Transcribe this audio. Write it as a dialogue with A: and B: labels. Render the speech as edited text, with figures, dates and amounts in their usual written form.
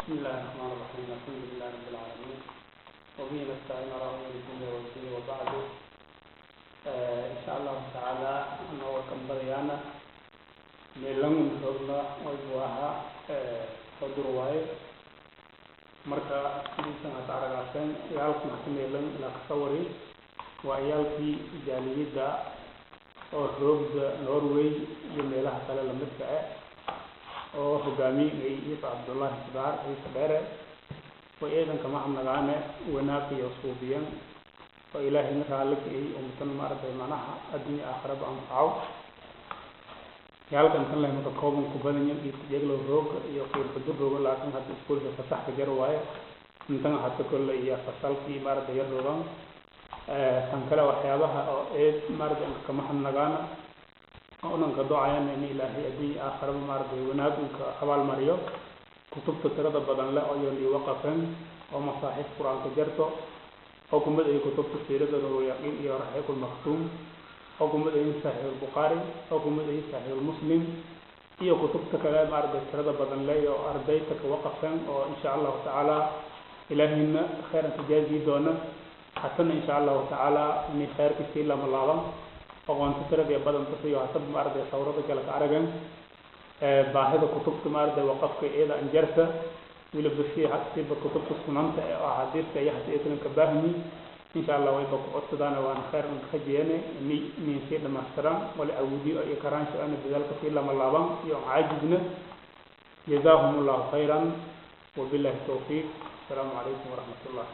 A: بسم الله الرحمن الرحيم الحمد لله رب العالمين وبه نستعين على امور الدنيا والدين وبعد ان شاء الله تعالى انا وكم بريانا ميلان ربنا وجوها قدر واي marka insan taaragaasan yaalku maxmeelan la qasawri waa yaalkii jaaliyada oo roogda Norway iyo meelaha kale la midka ah oo hogaamiyay Ciise Abdullah Sibaar ay sabeere oo eedan kama hamnagaane wanaaqi iyo suubiyan oo ilaahay raalligay umtan maartay manaha adduunka aakhirada anfaaw yaalkan kan leeyahay kooban ku badan yahay iyagoo roog iyo qiir xuduud laakiin hadda iskuulka fasax ka jar waaye intan hadda kulay iyo fasalkii maartay yaroodan tan kale waxyaabaha oo maartay kama hamnagaana oo ka ducayaan in ilaahay adii aakhirada maartay wanaagga xabaal mariyo kutubta tirada badan la oo yiri waqafan oo masaaxif quraanka jarto oo kumad ay kutubta tirada rooyaqin iyo raxiiqul maktuum oo kumad ay sahih al-bukhari oo kumad ay sahih muslim iyo kutubta kale maartay tirada badan la oo ardayda ka waqafan oo insha Allah taala ilaahina khayran tajaazi doona حسنا إن شاء الله تعالى من خير كثير لما الله وقوانت ترى بدن تصير حسب مارد ثورة كلا كارجن باهظ كتب مارد وقف إذا أنجرت ولبسي حسب كتب السنة أحاديث كيحت إثنين كباهني إن شاء الله ويبقى أصدقنا وأن خير من خجيني من سيد المحترم ولأودي إكران شأن بذلك كثير لما الله يوم عاجزنا جزاهم الله خيرا وبالله التوفيق السلام عليكم ورحمة الله